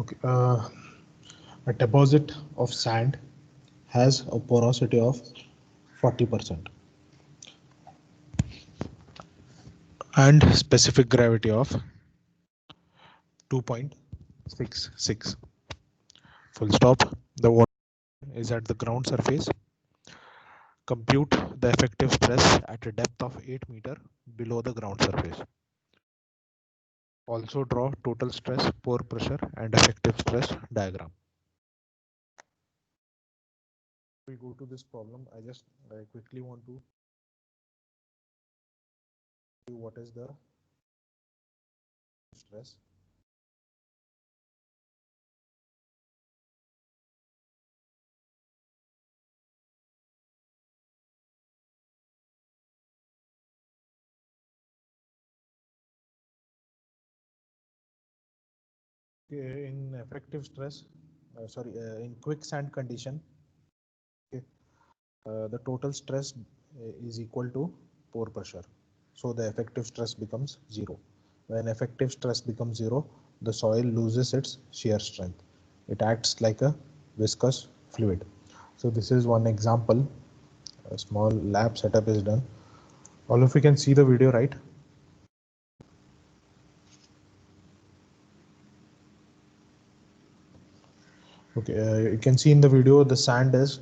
Okay, a deposit of sand has a porosity of 40% and specific gravity of 2.66. Full stop. The water is at the ground surface. Compute the effective stress at a depth of 8 meter below the ground surface. Also draw total stress, pore pressure and effective stress diagram. We go to this problem. I quickly want to see what is the stress. In effective stress, in quicksand condition, okay, the total stress is equal to pore pressure. So the effective stress becomes zero. When effective stress becomes zero, the soil loses its shear strength. It acts like a viscous fluid. So this is one example. A small lab setup is done. All of you can see the video, right? Okay, you can see in the video the sand is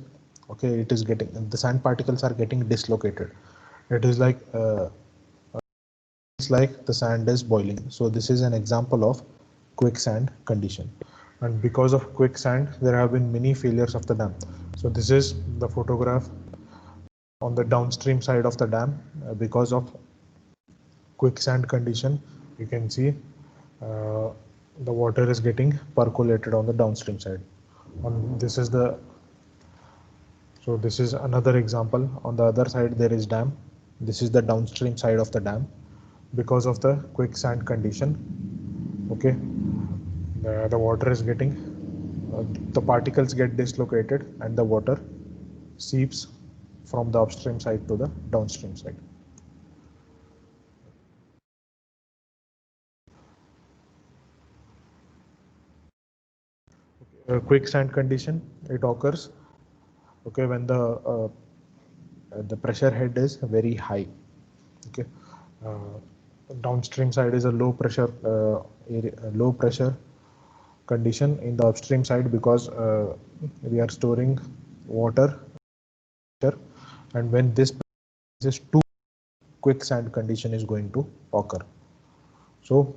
okay. It is getting the sand particles are getting dislocated. It is like it's like the sand is boiling. So this is an example of quicksand condition, and because of quicksand there have been many failures of the dam. So this is the photograph on the downstream side of the dam. Because of quicksand condition, you can see uh, the water is getting percolated on the downstream side. This is the So this is another example. On the other side there is dam. This is the downstream side of the dam. Because of the quicksand condition, okay, the water is getting the particles get dislocated and the water seeps from the upstream side to the downstream side. Quicksand condition, it occurs okay when the pressure head is very high. Okay, downstream side is a low pressure condition in the upstream side because we are storing water, and when this is too quicksand condition is going to occur. So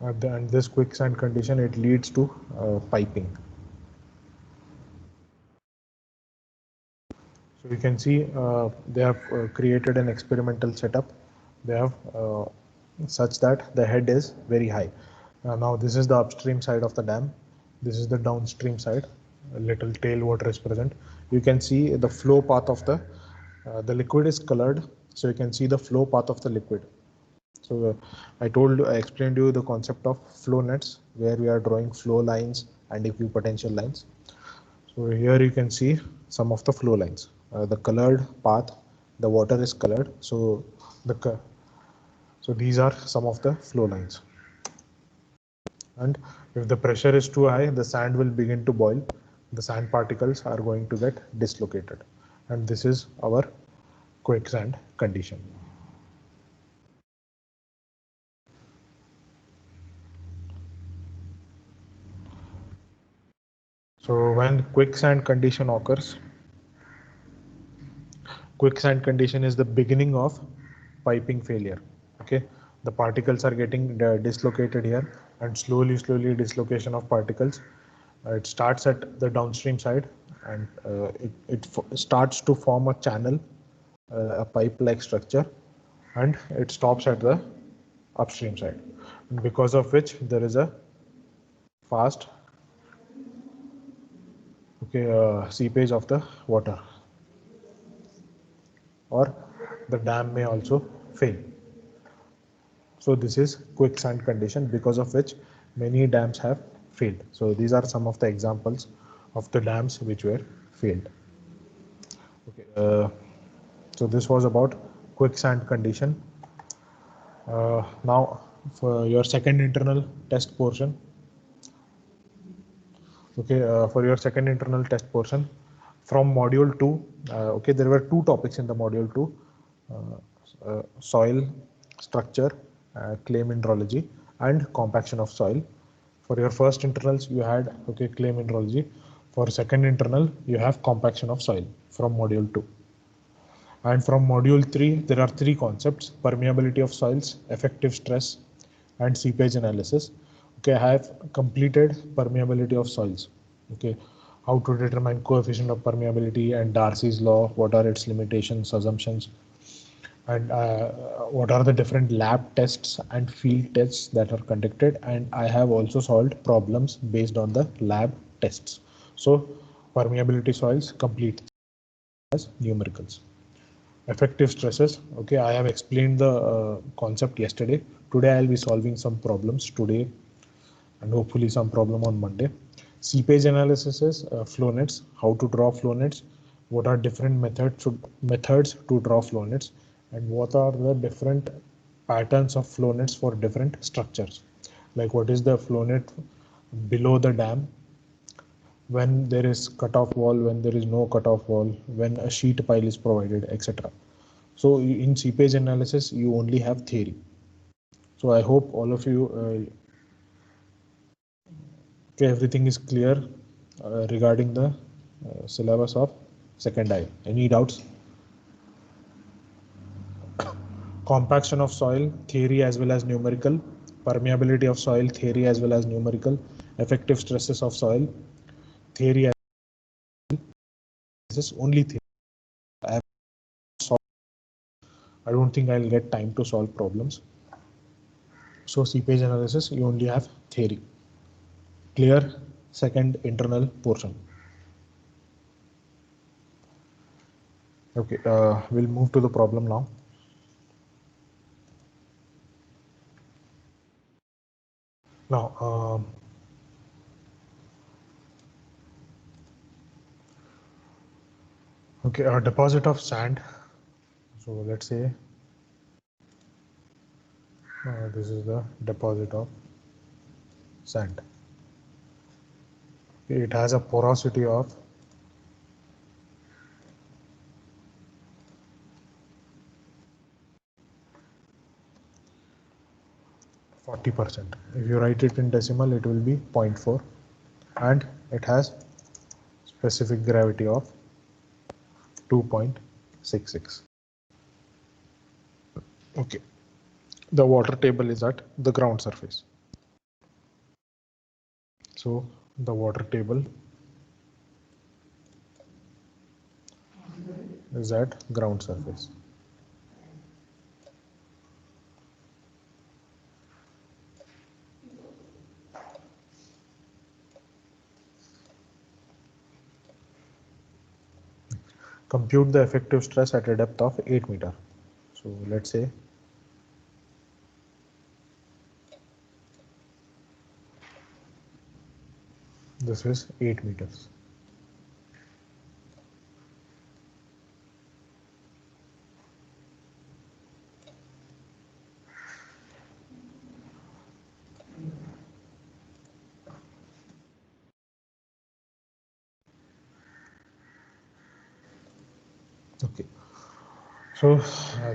and this quicksand condition, it leads to piping. So you can see they have created an experimental setup. They have such that the head is very high. Now this is the upstream side of the dam. This is the downstream side. A little tailwater is present. You can see the flow path of the liquid is colored, so you can see the flow path of the liquid. So I explained to you the concept of flow nets, where we are drawing flow lines and equipotential lines. So here you can see some of the flow lines. The colored path, the water is colored. So these are some of the flow lines. And if the pressure is too high, the sand will begin to boil. The sand particles are going to get dislocated. And this is our quicksand condition. So when quicksand condition occurs, quicksand condition is the beginning of piping failure. Okay, the particles are getting dislocated here, and slowly dislocation of particles. It starts at the downstream side, and it starts to form a channel, a pipe-like structure, and it stops at the upstream side, and because of which there is a fast seepage of the water, or the dam may also fail. So this is quicksand condition, because of which many dams have failed. So these are some of the examples of the dams which were failed. Okay, so this was about quicksand condition. Now for your second internal test portion. Okay, for your second internal test portion from module 2, okay, there were two topics in the module 2, soil structure, clay mineralogy, and compaction of soil. For your first internals, you had okay clay mineralogy. For second internal, you have compaction of soil from module 2. And from module 3, there are three concepts: permeability of soils, effective stress, and seepage analysis. Okay, I have completed permeability of soils. Okay, how to determine coefficient of permeability and Darcy's law, what are its limitations, assumptions, and what are the different lab tests and field tests that are conducted. And I have also solved problems based on the lab tests. So permeability soils complete as numericals. Effective stresses. Okay, I have explained the concept yesterday. Today I'll be solving some problems today and hopefully some problem on Monday. Seepage analysis is flow nets, how to draw flow nets, what are different methods to draw flow nets, and what are the different patterns of flow nets for different structures. Like what is the flow net below the dam, when there is cutoff wall, when there is no cutoff wall, when a sheet pile is provided, etc. So in seepage analysis, you only have theory. So I hope all of you, okay, everything is clear regarding the syllabus of second I. Any doubts? Compaction of soil, theory as well as numerical. Permeability of soil, theory as well as numerical. Effective stresses of soil, theory as well as only theory. I don't think I'll get time to solve problems. So seepage analysis, you only have theory. Clear second internal portion. Okay, we'll move to the problem now. Now, okay, a deposit of sand. So let's say this is the deposit of sand. It has a porosity of 40%. If you write it in decimal, it will be 0.4, and it has specific gravity of 2.66. Okay, the water table is at the ground surface. So the water table is at ground surface. Compute the effective stress at a depth of 8 meter. So let's say this is 8 meters. Okay, so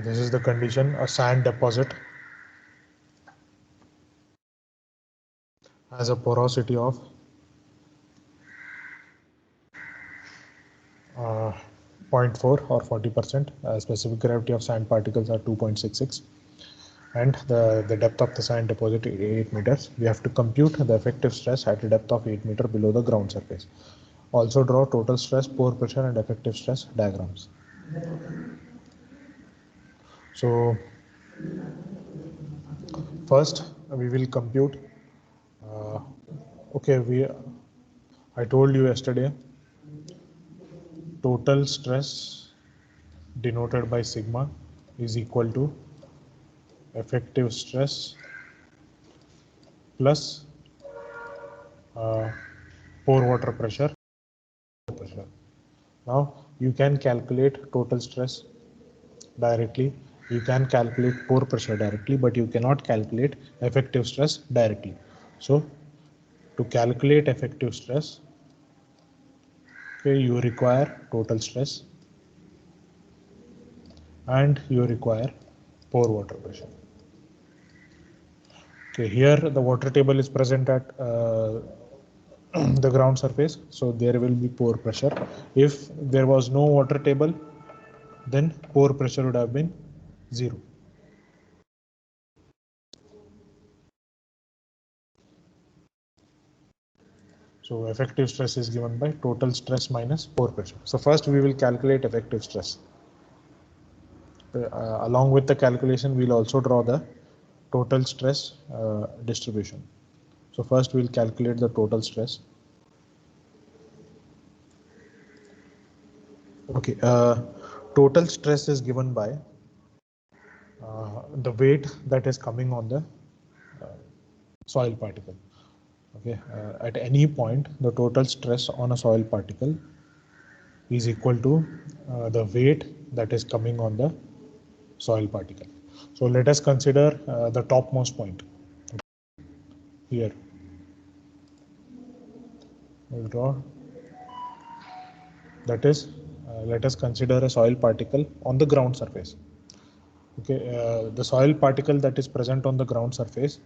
this is the condition: a sand deposit has a porosity of 0.4 or 40%. Specific gravity of sand particles are 2.66, and the depth of the sand deposit is 8 meters. We have to compute the effective stress at a depth of 8 meter below the ground surface. Also draw total stress, pore pressure, and effective stress diagrams. So first we will compute. Okay, I told you yesterday, total stress denoted by sigma is equal to effective stress plus pore water pressure. Now you can calculate total stress directly. You can calculate pore pressure directly, but you cannot calculate effective stress directly. So to calculate effective stress, okay, you require total stress and you require pore water pressure. Okay, here the water table is present at the ground surface, so there will be pore pressure. If there was no water table, then pore pressure would have been 0. So effective stress is given by total stress minus pore pressure. So first we will calculate effective stress. Along with the calculation, we'll also draw the total stress distribution. So first we'll calculate the total stress. Okay, total stress is given by the weight that is coming on the soil particle. Okay, at any point, the total stress on a soil particle is equal to the weight that is coming on the soil particle. So let us consider the topmost point here. We'll draw. That is, let us consider a soil particle on the ground surface. Okay, the soil particle that is present on the ground surface,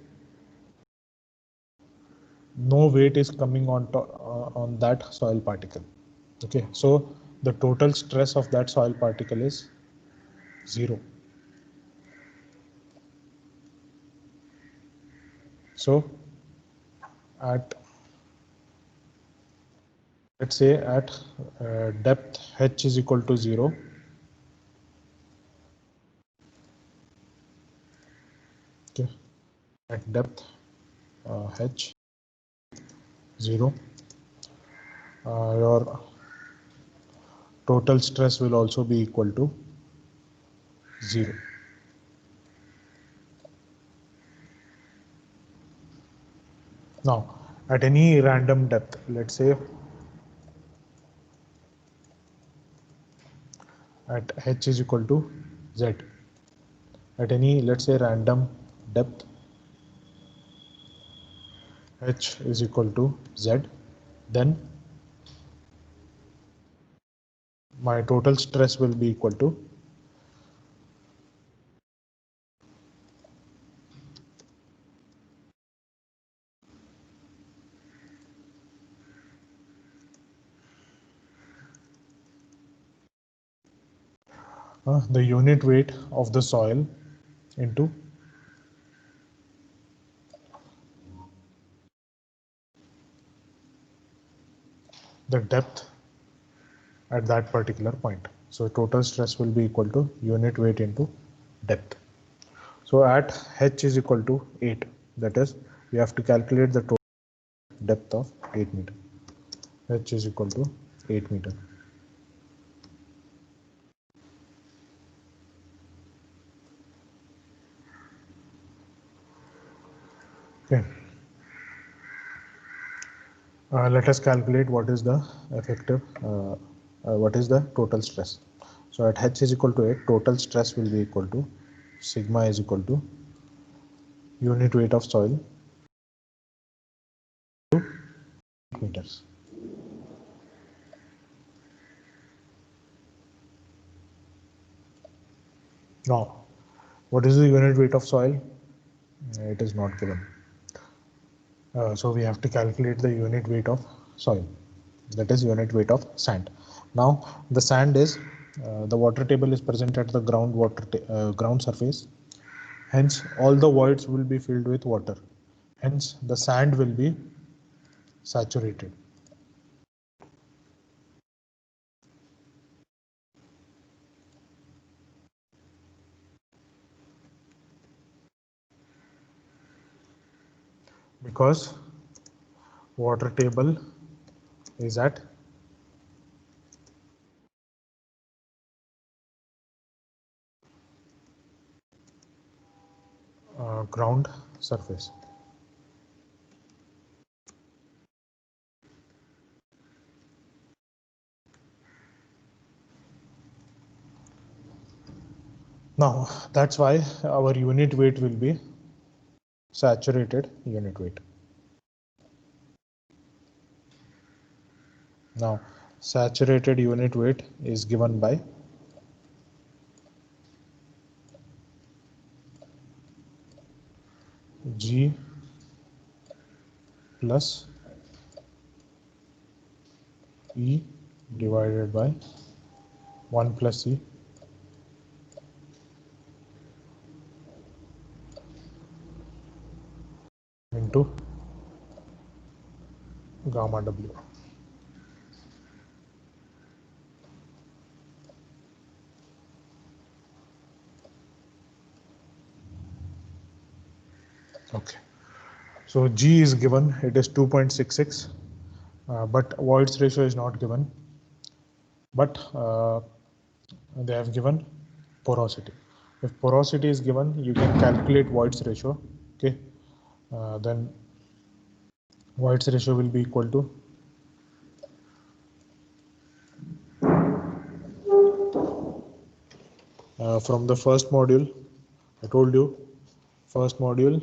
no weight is coming on that soil particle. Okay, so the total stress of that soil particle is 0. So at, let's say at depth h is equal to 0, okay, at depth h 0, your total stress will also be equal to 0. Now at any random depth, let's say at h is equal to z, at any, let's say, random depth h is equal to z, then my total stress will be equal to the unit weight of the soil into the depth at that particular point. So total stress will be equal to unit weight into depth. So at h is equal to 8, that is, we have to calculate the total depth of 8 meter. H is equal to 8 meter. Okay. Let us calculate what is the effective, what is the total stress. So at h is equal to 8, total stress will be equal to sigma is equal to unit weight of soil to meters. Now, what is the unit weight of soil? It is not given. So we have to calculate the unit weight of soil, that is unit weight of sand. Now the sand is, the water table is present at the ground surface, hence all the voids will be filled with water, hence the sand will be saturated. Because water table is at ground surface. Now that's why our unit weight will be saturated unit weight. Now saturated unit weight is given by G plus E divided by 1 plus E into gamma W. Okay, so G is given, it is 2.66, but Voigt's ratio is not given, but they have given porosity. If porosity is given, you can calculate Voigt's ratio. Okay, then Voigt's ratio will be equal to from the first module. I told you first module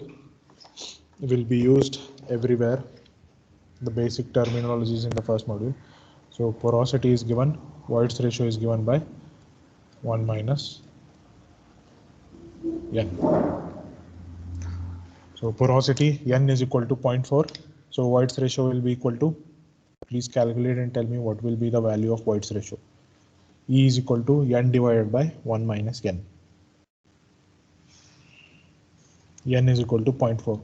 will be used everywhere. The basic terminologies in the first module. So porosity is given, Voigt's ratio is given by 1 minus n. So porosity n is equal to 0.4. So Voigt's ratio will be equal to, please calculate and tell me what will be the value of Voigt's ratio. E is equal to n divided by 1 minus n. N is equal to 0.4.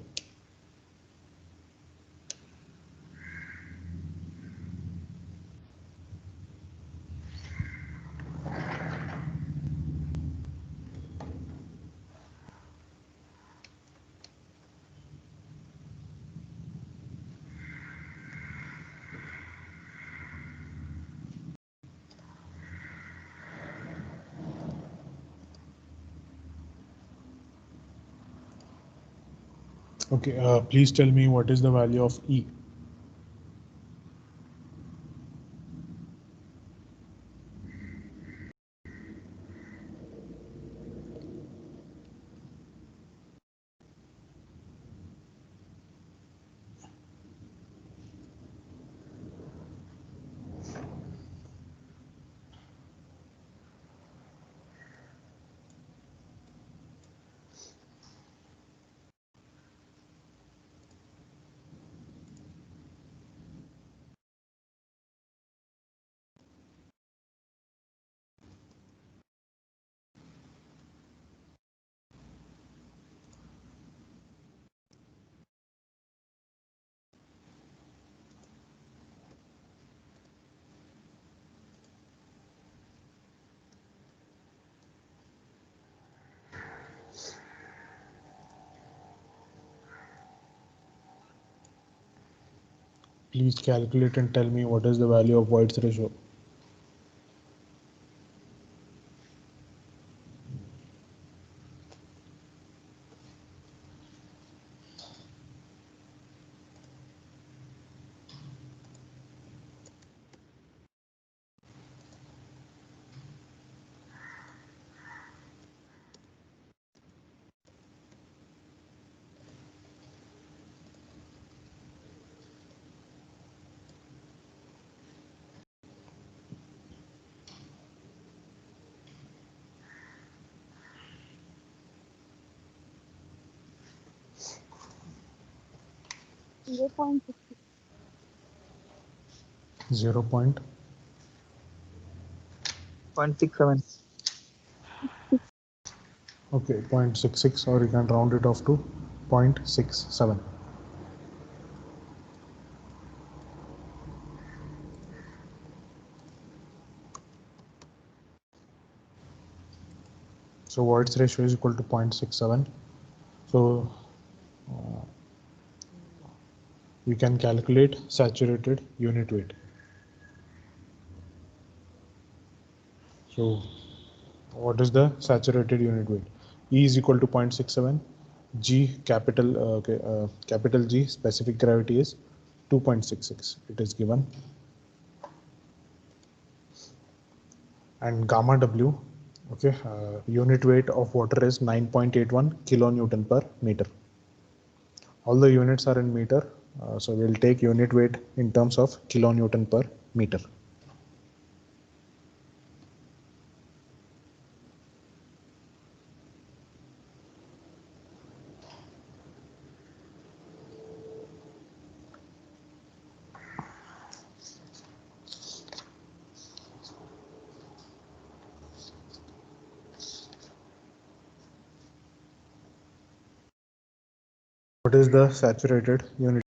Okay, please tell me what is the value of E. Please calculate and tell me what is the value of Voigt's ratio. Zero point 0. 0.67. Okay, 0.66, or you can round it off to 0.67. So Voigt's ratio is equal to 0.67. So we can calculate saturated unit weight. So what is the saturated unit weight? E is equal to 0.67. G capital G specific gravity is 2.66. It is given. And gamma W Okay, unit weight of water is 9.81 kilonewton per meter. All the units are in meter, so we'll take unit weight in terms of kilonewton per meter. What is the saturated unit?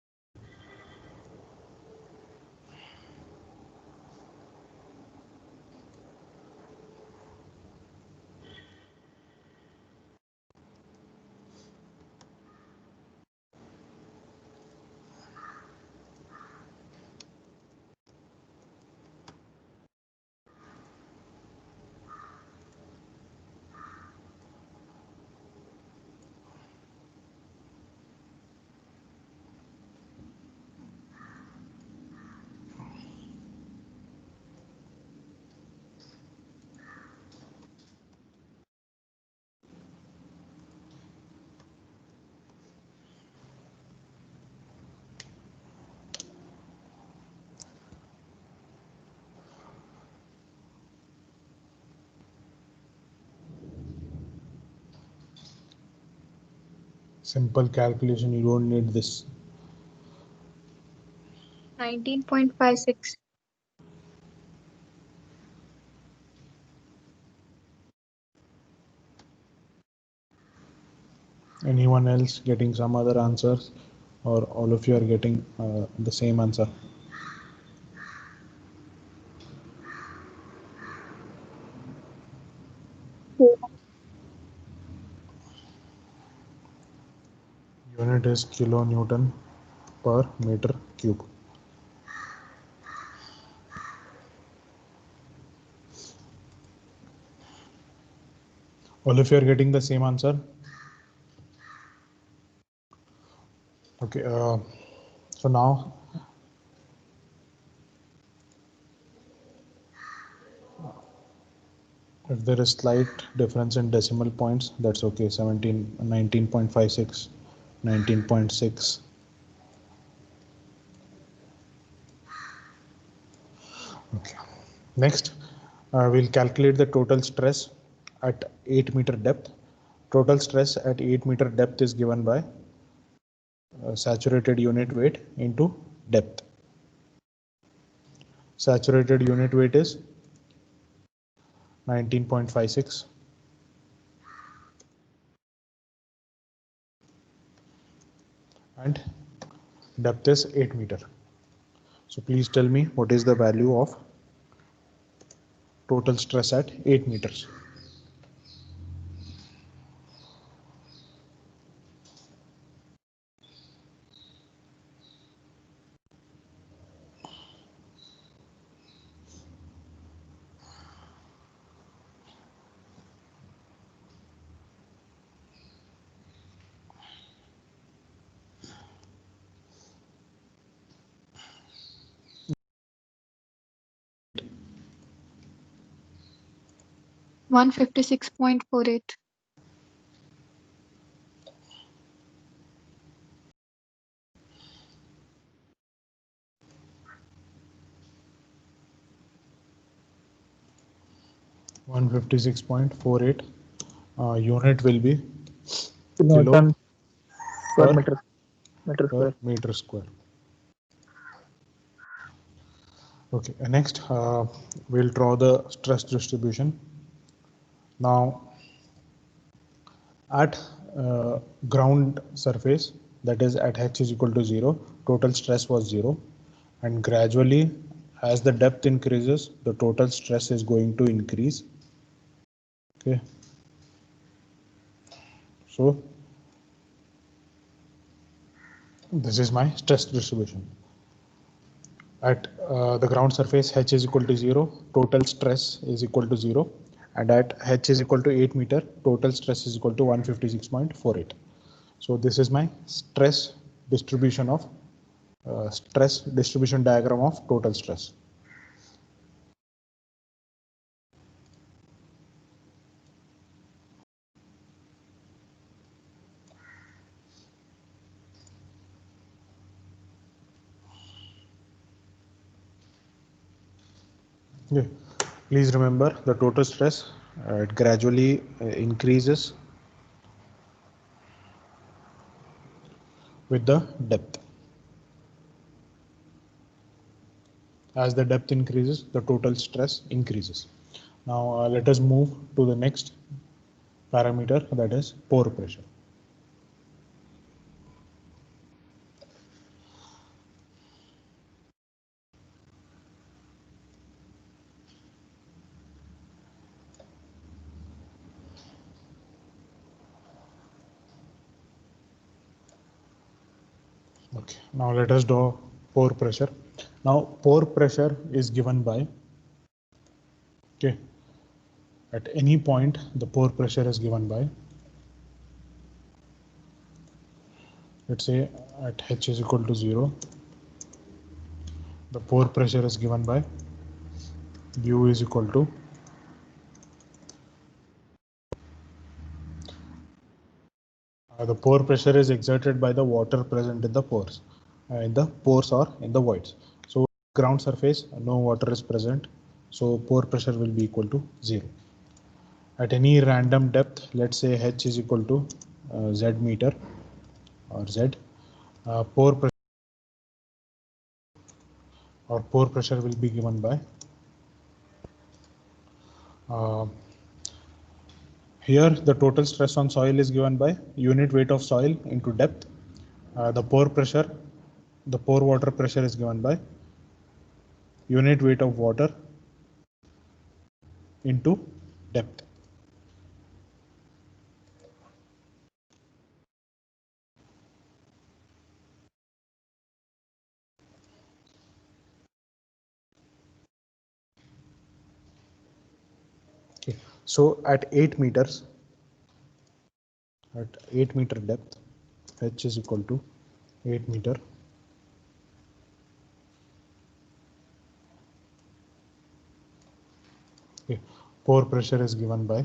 Simple calculation, you don't need this. 19.56. Anyone else getting some other answers, or all of you are getting the same answer? Unit is kilonewton per meter cube. All of you are getting the same answer? Okay, so now if there is slight difference in decimal points, that's okay. 19.56, 19.6. Okay. Next, we'll calculate the total stress at 8 meter depth. Total stress at 8 meter depth is given by saturated unit weight into depth. Saturated unit weight is 19.56 and depth is 8 meter. So please tell me what is the value of total stress at 8 meters. One 156.48. 156.48. Unit will be kilo Kilonewton per per meter square. meter square. Okay, next we'll draw the stress distribution. Now at ground surface, that is at h is equal to 0, total stress was 0, and gradually as the depth increases, the total stress is going to increase. Okay, so this is my stress distribution. At the ground surface, h is equal to 0, total stress is equal to 0, and at h is equal to 8 meter, total stress is equal to 156.48. So this is my stress distribution of stress distribution diagram of total stress. Yeah. Please remember the total stress it gradually increases with the depth. As the depth increases, the total stress increases. Now let us move to the next parameter, that is pore pressure. Okay, now let us draw pore pressure. Now pore pressure is given by, okay, at any point the pore pressure is given by, let's say at H is equal to 0, the pore pressure is given by U is equal to the pore pressure is exerted by the water present in the pores, or in the voids. So ground surface, no water is present, so pore pressure will be equal to 0. At any random depth, let's say H is equal to Z meter or Z, pore pressure will be given by here the total stress on soil is given by unit weight of soil into depth. The pore water pressure is given by unit weight of water into depth. Okay. So at 8 meters, at 8 meter depth, H is equal to 8 meter. Okay. Pore pressure is given by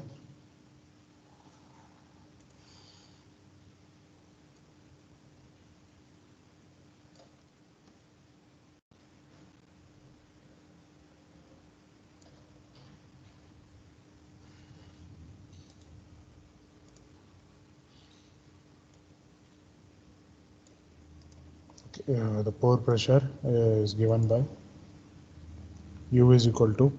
the pore pressure is given by U is equal to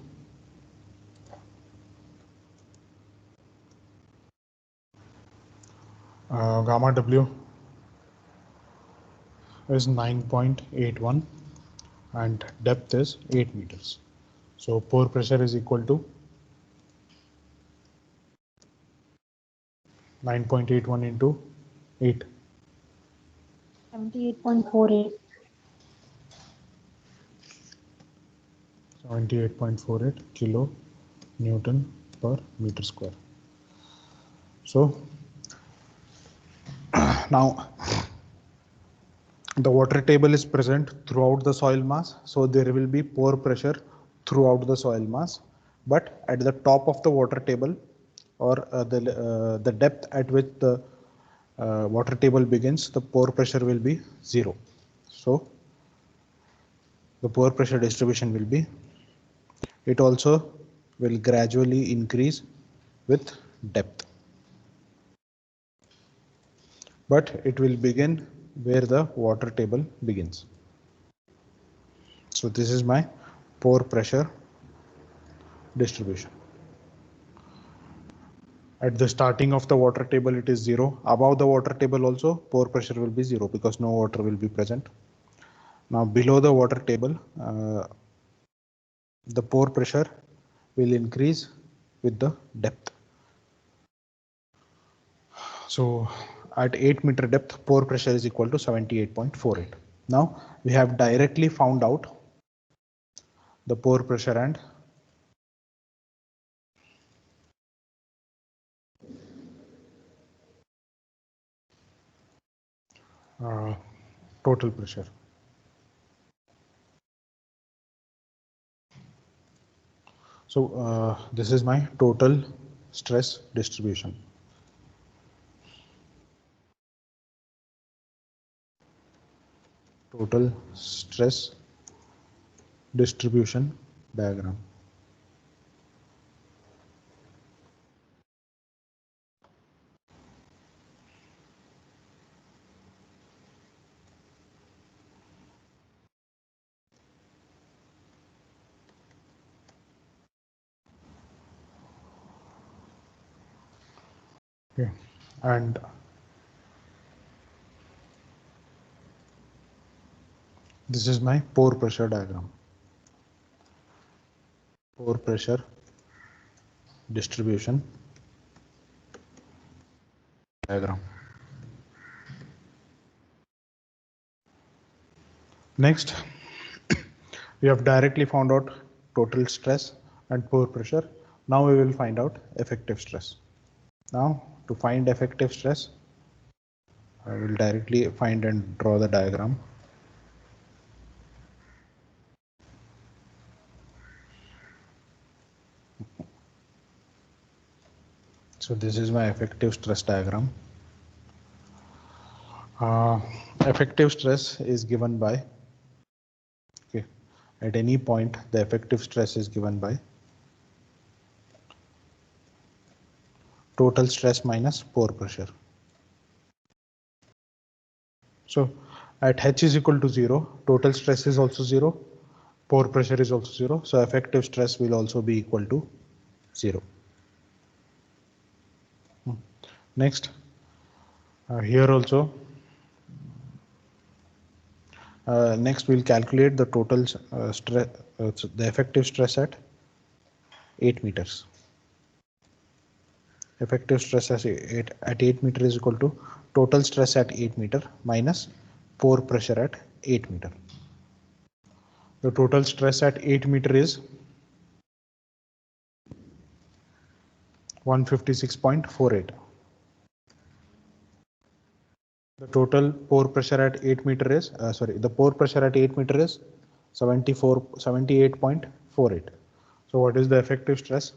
gamma W is 9.81 and depth is 8 meters. So pore pressure is equal to 9.81 into 8. 78.48. 78.48 kilo Newton per meter square. So now the water table is present throughout the soil mass, so there will be pore pressure throughout the soil mass, but at the top of the water table or the depth at which the water table begins, the pore pressure will be 0. So the pore pressure distribution will be, it also will gradually increase with depth, but it will begin where the water table begins. So this is my pore pressure distribution. At the starting of the water table it is 0. Above the water table also pore pressure will be 0 because no water will be present. Now below the water table the pore pressure will increase with the depth. So at 8 meter depth pore pressure is equal to 78.48. Now we have directly found out the pore pressure and total pressure. So this is my total stress distribution. Total stress distribution diagram. Okay, and this is my pore pressure diagram. Pore pressure distribution diagram. Next, we have directly found out total stress and pore pressure. Now we will find out effective stress. Now to find effective stress, I will directly find and draw the diagram. So this is my effective stress diagram. Effective stress is given by, okay, at any point the effective stress is given by total stress minus pore pressure. So at H is equal to 0, total stress is also 0, pore pressure is also 0, so effective stress will also be equal to 0. Next, here also, next we'll calculate the total stress, the effective stress at 8 meters. Effective stress at 8 meter is equal to total stress at 8 meter minus pore pressure at 8 meter. The total stress at 8 meter is 156.48. The total pore pressure at 8 meter is, the pore pressure at 8 meter is 78.48. So what is the effective stress?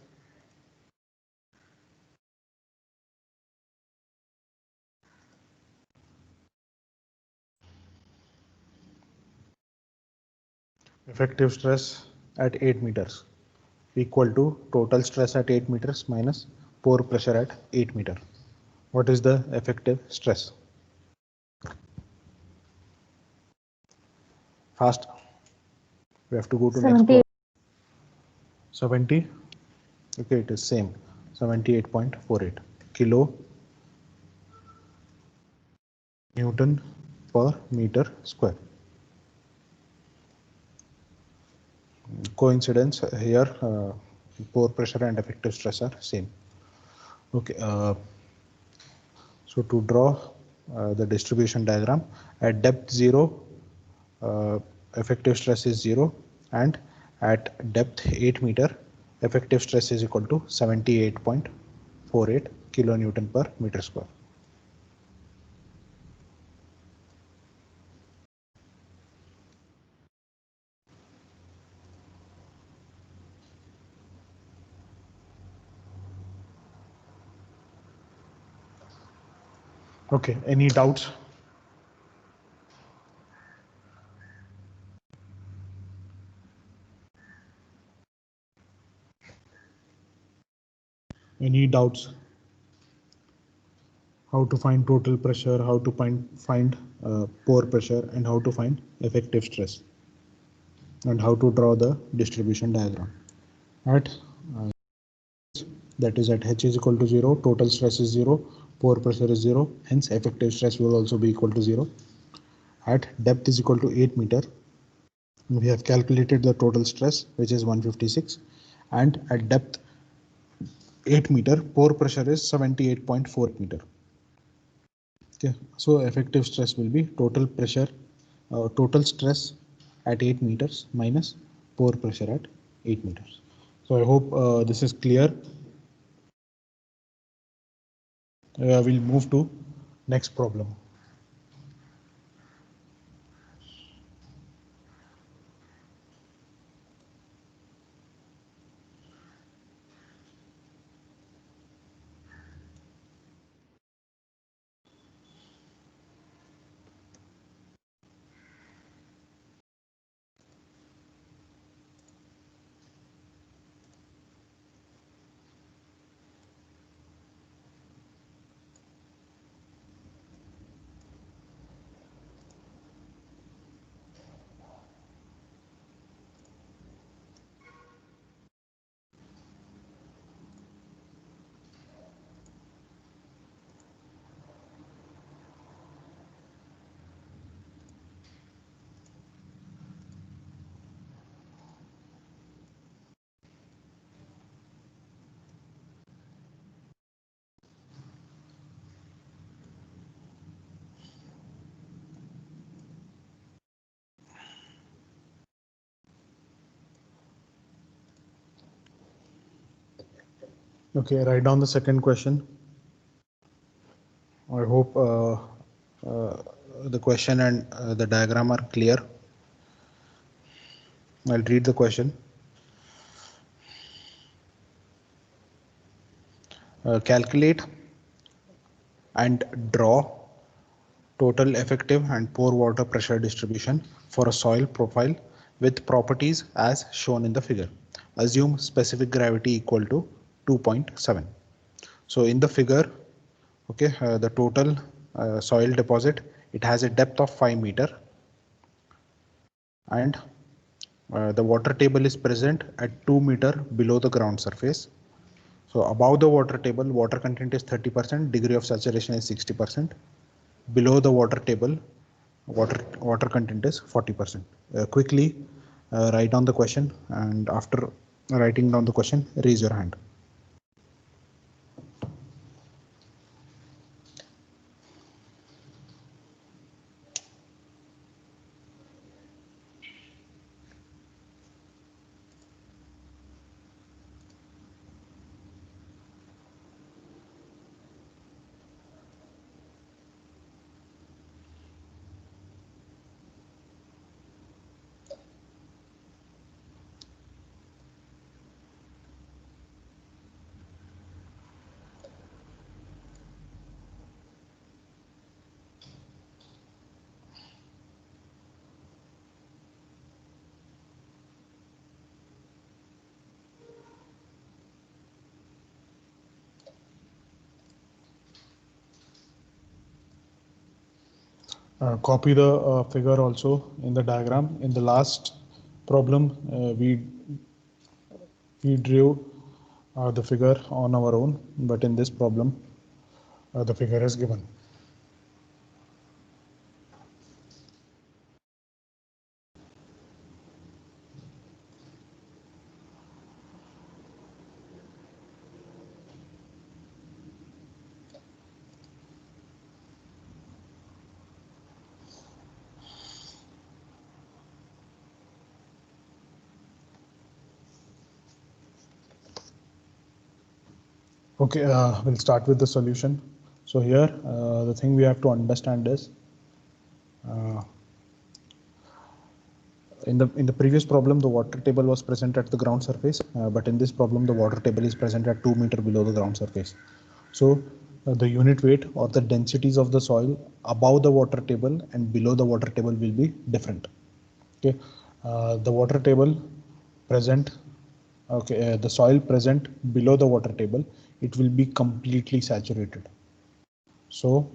Effective stress at 8 meters equal to total stress at 8 meters minus pore pressure at 8 meter. What is the effective stress? Fast. We have to go to next problem. 70. Okay, it is same. 78.48 kilo Newton per meter square. Coincidence here, pore pressure and effective stress are same. Okay, so to draw the distribution diagram, at depth 0, effective stress is 0, and at depth 8 meter, effective stress is equal to 78.48 kilonewton per meter square. Okay, any doubts? Any doubts? How to find total pressure, how to find pore pressure, and how to find effective stress, and how to draw the distribution diagram. At that is at H is equal to 0, total stress is 0, pore pressure is 0, hence effective stress will also be equal to 0. At depth is equal to 8 meter, we have calculated the total stress, which is 156, and at depth 8 meter, pore pressure is 78.4 meter. Okay, so effective stress will be total pressure, total stress at 8 meters minus pore pressure at 8 meters. So I hope this is clear. We'll move to next problem. Okay, write down the second question. I hope the question and the diagram are clear. I'll read the question. Calculate and draw total effective and pore water pressure distribution for a soil profile with properties as shown in the figure. Assume specific gravity equal to 2.7. So in the figure, okay, the total soil deposit, it has a depth of 5 meter, and the water table is present at 2 meter below the ground surface. So above the water table, water content is 30%, degree of saturation is 60%. Below the water table, water content is 40%. Quickly write down the question, and after writing down the question, raise your hand. Copy the figure also in the diagram. In the last problem, we drew the figure on our own, but in this problem, the figure is given. Okay, we'll start with the solution. So here, the thing we have to understand is, in the previous problem, the water table was present at the ground surface, but in this problem, the water table is present at 2 meter below the ground surface. So the unit weight or the densities of the soil above the water table and below the water table will be different. Okay, the water table present, okay, the soil present below the water table, it will be completely saturated. So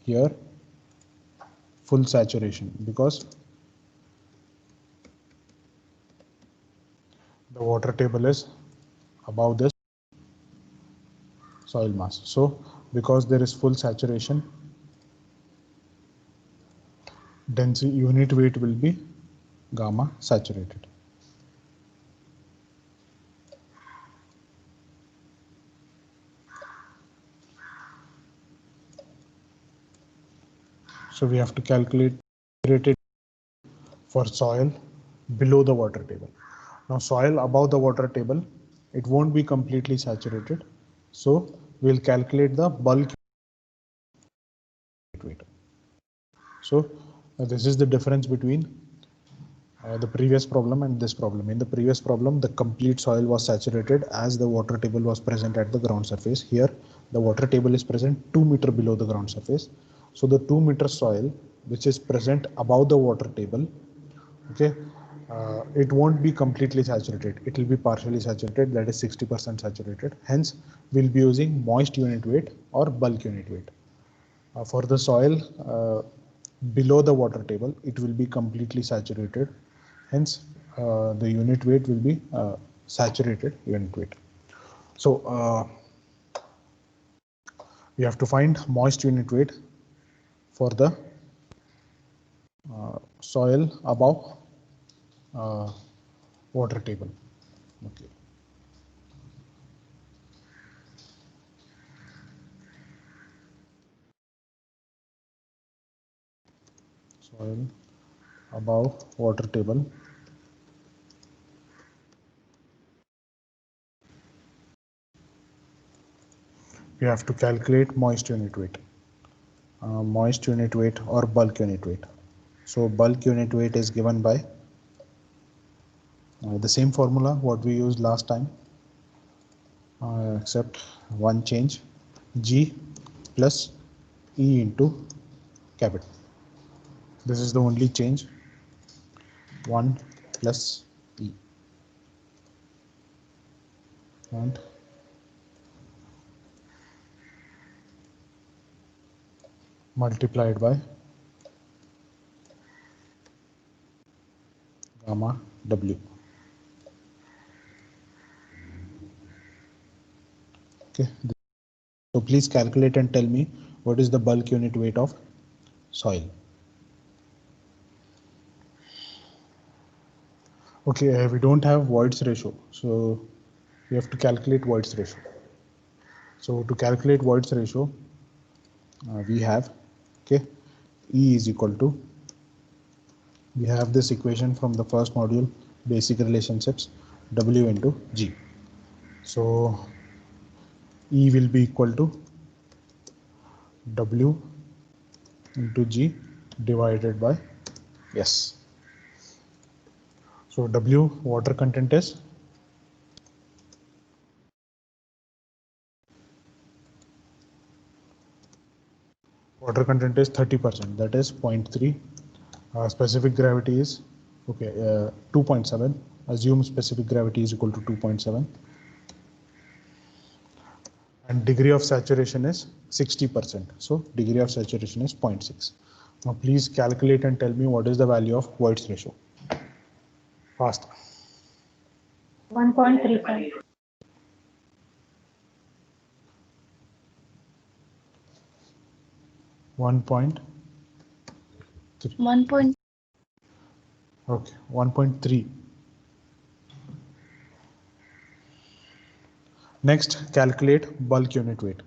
here full saturation, because the water table is above this soil mass. So because there is full saturation, density unit weight will be gamma saturated. So we have to calculate it for soil below the water table. Now soil above the water table, it won't be completely saturated. So we'll calculate the bulk weight. So this is the difference between the previous problem and this problem. In the previous problem, the complete soil was saturated as the water table was present at the ground surface. Here, the water table is present 2 meter below the ground surface. So the 2 meter soil, which is present above the water table, okay, it won't be completely saturated. It will be partially saturated, that is 60% saturated. Hence, we'll be using moist unit weight or bulk unit weight. For the soil below the water table, it will be completely saturated. Hence, the unit weight will be saturated unit weight. So we have to find moist unit weight for the soil above water table. Okay. Soil above water table. we have to calculate moist unit weight. Moist unit weight or bulk unit weight. So bulk unit weight is given by the same formula what we used last time, except one change, G plus E into capital. This is the only change, 1 plus E, and multiplied by gamma W. Okay, so please calculate and tell me what is the bulk unit weight of soil. Okay, we don't have Voigt's ratio, so we have to calculate Voigt's ratio. So to calculate Voigt's ratio, we have, okay, E is equal to, we have this equation from the first module, basic relationships, W into G. So E will be equal to W into G divided by S. So W, water content is 30%, that is 0.3. Specific gravity is, okay, 2.7. Assume specific gravity is equal to 2.7. And degree of saturation is 60%. So degree of saturation is 0.6. Now please calculate and tell me what is the value of Voigt's ratio. Fast. 1.35. 1.3. 1. Okay, 1.3. Next, calculate bulk unit weight.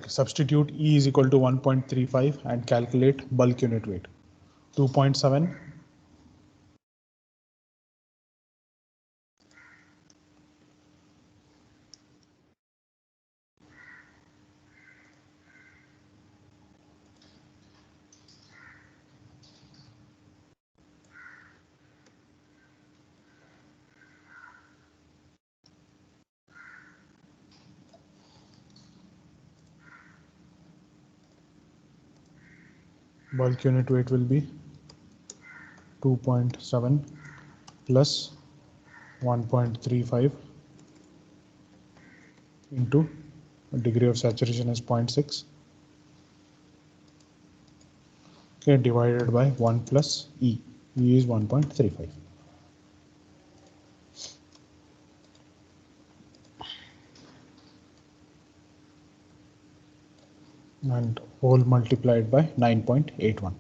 Substitute E is equal to 1.35 and calculate bulk unit weight. 2.7 bulk unit weight will be 2.7 plus 1.35 into degree of saturation is 0.6, okay, divided by 1 plus E. E is 1.35. And whole multiplied by 9.81.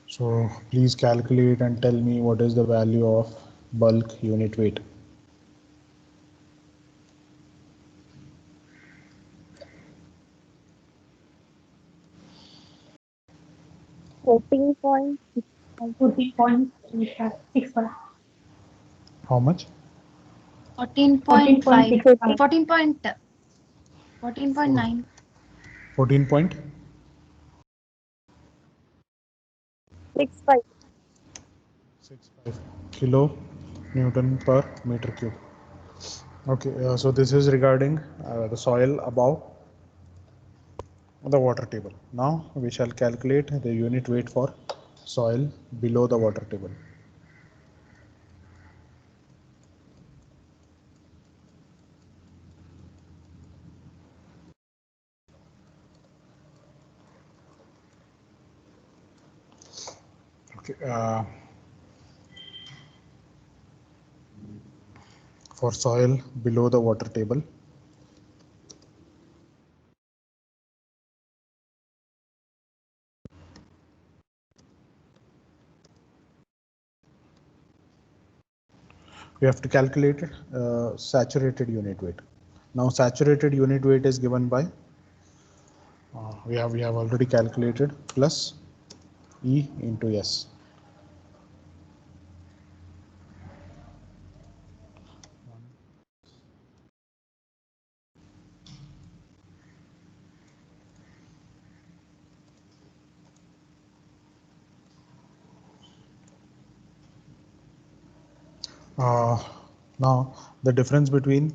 So please calculate and tell me what is the value of bulk unit weight. 14.65. How much? 14.5. 14.65. 14.9. 14.65 kilo Newton per meter cube. Okay, so this is regarding the soil above the water table. Now we shall calculate the unit weight for soil below the water table. Okay, for soil below the water table, we have to calculate saturated unit weight. Now saturated unit weight is given by we have already calculated plus E into S. Now the difference between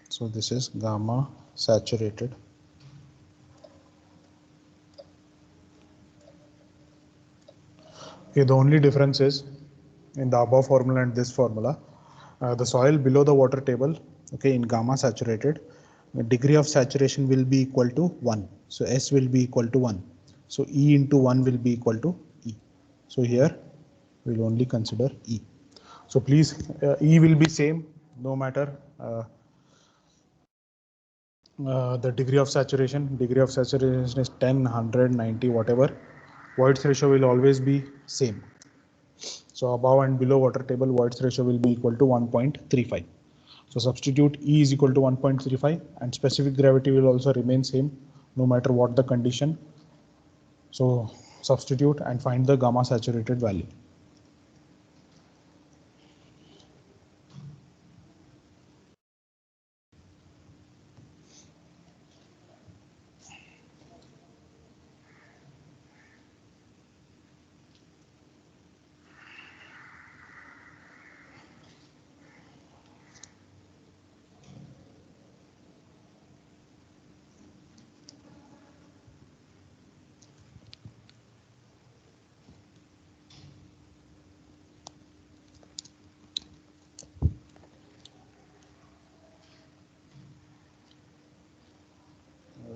so this is gamma saturated okay, the only difference is in the above formula and this formula, the soil below the water table, okay, in gamma saturated, the degree of saturation will be equal to 1. So S will be equal to 1. So E into 1 will be equal to E. So here we'll only consider E. So please, E will be same no matter the degree of saturation. Degree of saturation is 10, 100, 90, whatever. Voids ratio will always be same. So above and below water table, voids ratio will be equal to 1.35. So substitute E is equal to 1.35 and specific gravity will also remain same no matter what the condition. So substitute and find the gamma saturated value.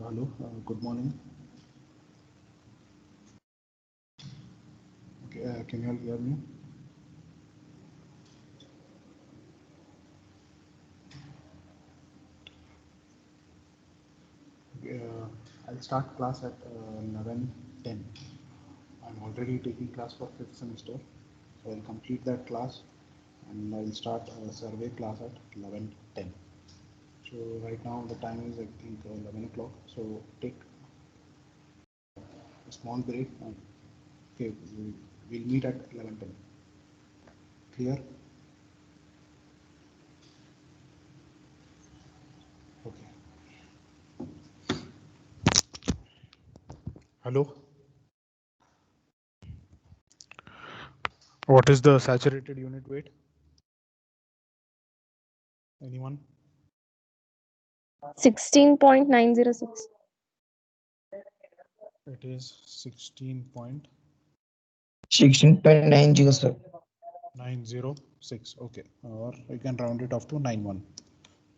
Hello, good morning. Okay, can you all hear me? I'll start class at 11:10. I'm already taking class for 5th semester, so I'll complete that class and I'll start a survey class at 11:10. So right now the time is I think 11 o'clock. So take a small break. Okay, we'll meet at 11:10. Clear? Okay. Hello. What is the saturated unit weight? Anyone? 16.906. It is 16.906. 16.906. Okay, or we can round it off to 91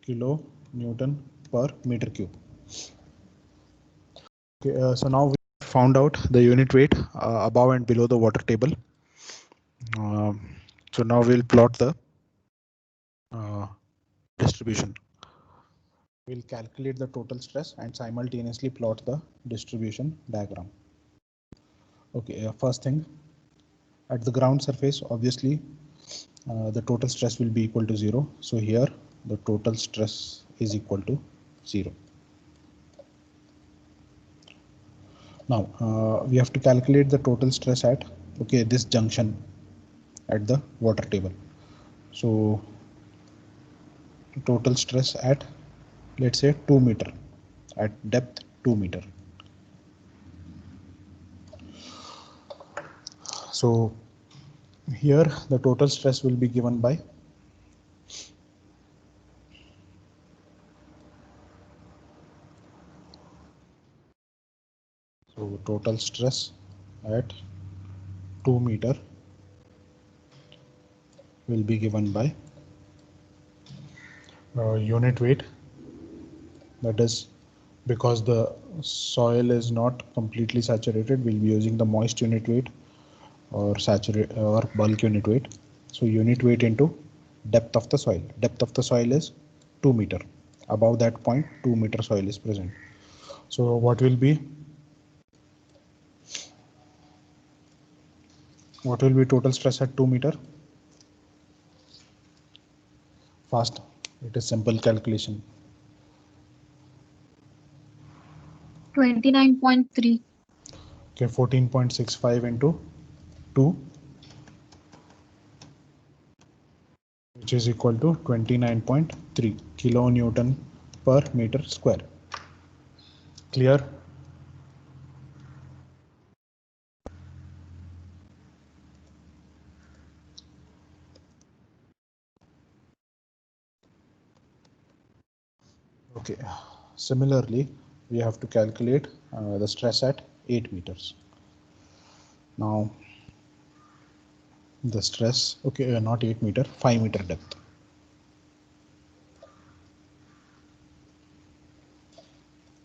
kilo Newton per meter cube. Okay, so now we found out the unit weight above and below the water table. So now we'll plot the distribution. We'll calculate the total stress and simultaneously plot the distribution diagram. Okay, first thing, at the ground surface, obviously the total stress will be equal to 0. So here the total stress is equal to 0. Now we have to calculate the total stress at this junction at the water table. So total stress at, let's say, 2 meter at depth 2 meter. So here the total stress will be given by total stress at 2 meter will be given by unit weight, that is because the soil is not completely saturated, we'll be using the moist unit weight or saturate or bulk unit weight. So unit weight into depth of the soil. Depth of the soil is 2 meter. Above that point 2 meter soil is present. So what will be total stress at 2 meter? Fast, it is simple calculation. 29.3. Okay, 14.65 into 2, which is equal to 29.3 kilonewton per meter square. Clear? Okay, similarly, we have to calculate the stress at 8 meters. Now, the stress, okay, not 8 meter, 5 meter depth.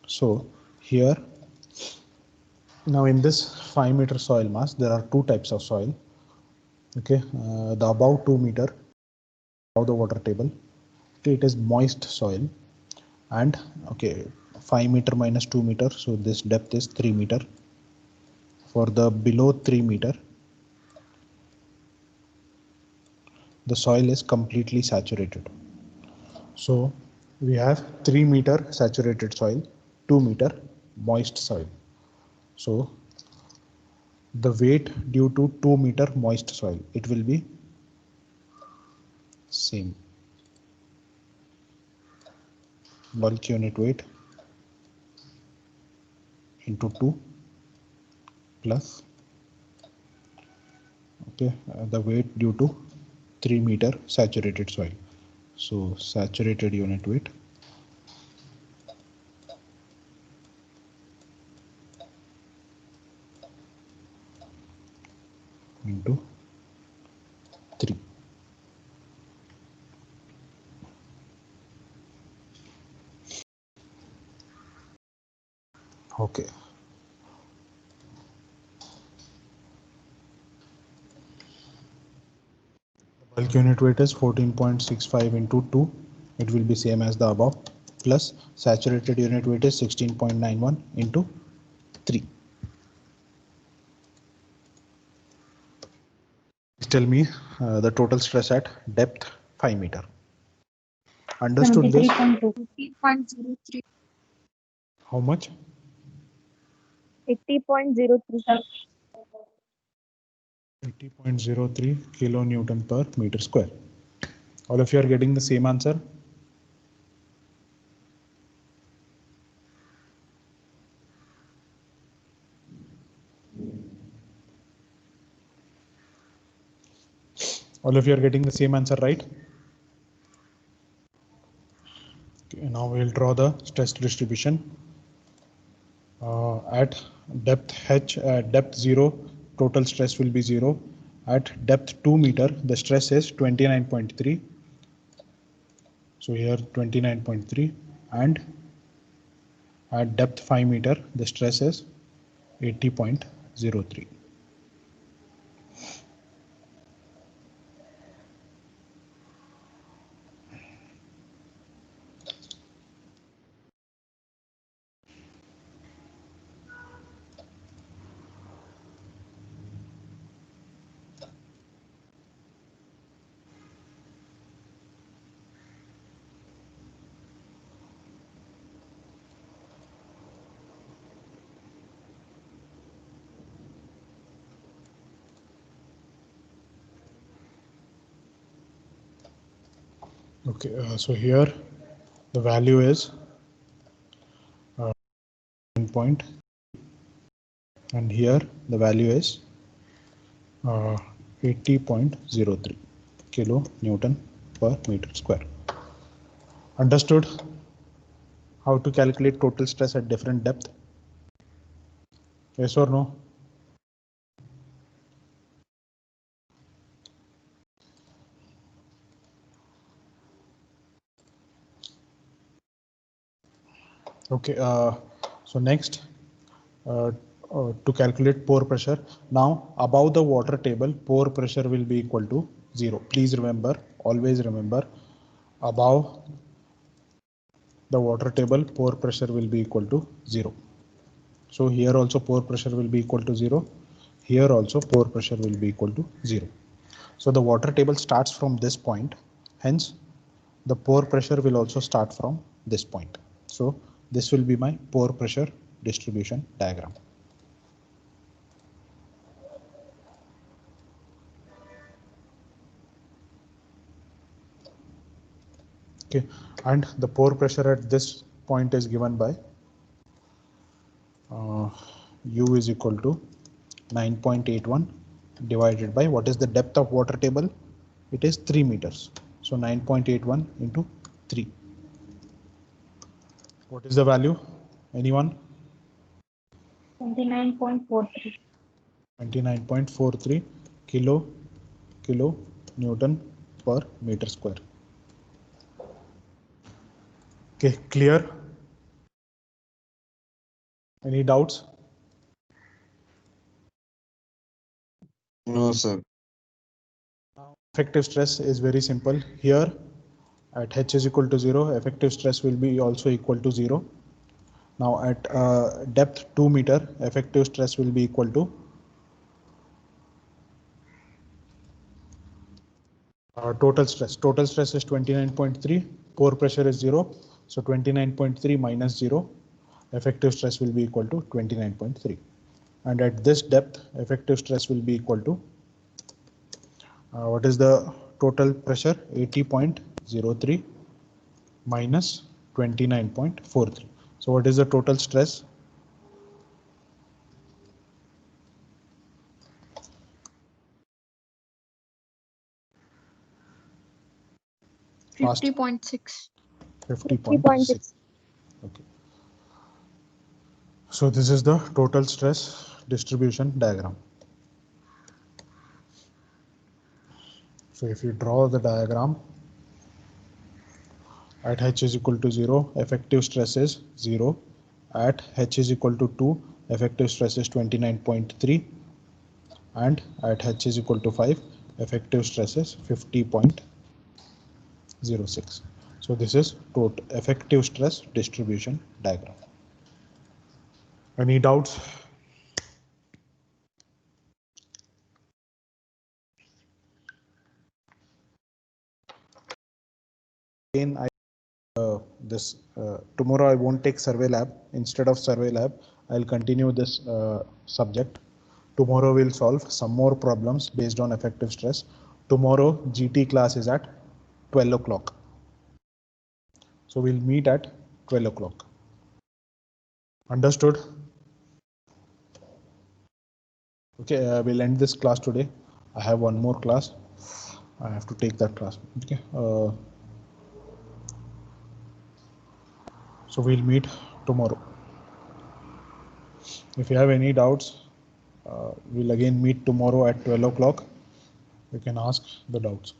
So here, now in this 5 meter soil mass, there are two types of soil. Okay, the above 2 meter, above the water table, okay, it is moist soil. And okay, 5 meter minus 2 meter, so this depth is 3 meter. For the below 3 meter, the soil is completely saturated. So we have 3 meter saturated soil, 2 meter moist soil. So the weight due to 2 meter moist soil, it will be same. Bulk unit weight into 2 plus okay, the weight due to 3 meter saturated soil. So saturated unit weight into 3. Okay. Bulk unit weight is 14.65 into 2. It will be same as the above, plus saturated unit weight is 16.91 into 3. Tell me the total stress at depth 5 meter. Understood this? 80.03. How much? 80.03. 80.03 kilonewton per meter square. All of you are getting the same answer? All of you are getting the same answer, right? Okay, now we'll draw the stress distribution. At depth h, depth 0, total stress will be 0. At depth 2 meter, the stress is 29.3. So here 29.3, and at depth 5 meter, the stress is 80.03. Okay, so here the value is point, and here the value is 80.03 kilonewton per meter square. Understood how to calculate total stress at different depth? Yes or no? Okay, so next to calculate pore pressure. Now above the water table, pore pressure will be equal to 0. Please remember, always remember, above the water table pore pressure will be equal to 0. So here also pore pressure will be equal to 0. Here also pore pressure will be equal to 0. So the water table starts from this point. Hence, the pore pressure will also start from this point. So this will be my pore pressure distribution diagram. Okay, and the pore pressure at this point is given by U is equal to 9.81 divided by what is the depth of water table? It is 3 meters. So 9.81 into 3. What is the value? Anyone? 29.43. 29.43 kilo Newton per meter square. Okay, clear? Any doubts? No, sir. Effective stress is very simple. Here at H is equal to 0, effective stress will be also equal to 0. Now at depth 2 meter, effective stress will be equal to total stress. Total stress is 29.3, pore pressure is 0. So 29.3 minus 0, effective stress will be equal to 29.3. And at this depth, effective stress will be equal to what is the total pressure? 80.03 minus 29.43. So what is the total stress? Fast. 50.6. 50.6. Okay. So this is the total stress distribution diagram. So if you draw the diagram, at H is equal to 0, effective stress is 0. At H is equal to 2, effective stress is 29.3. And at H is equal to 5, effective stress is 50.06. So this is total effective stress distribution diagram. Any doubts? Again, tomorrow I won't take survey lab. Instead of survey lab, I'll continue this subject. Tomorrow we'll solve some more problems based on effective stress. Tomorrow GT class is at 12 o'clock. So we'll meet at 12 o'clock. Understood? Okay, we'll end this class today. I have one more class. I have to take that class. Okay. So we'll meet tomorrow. If you have any doubts, we'll again meet tomorrow at 12 o'clock. You can ask the doubts.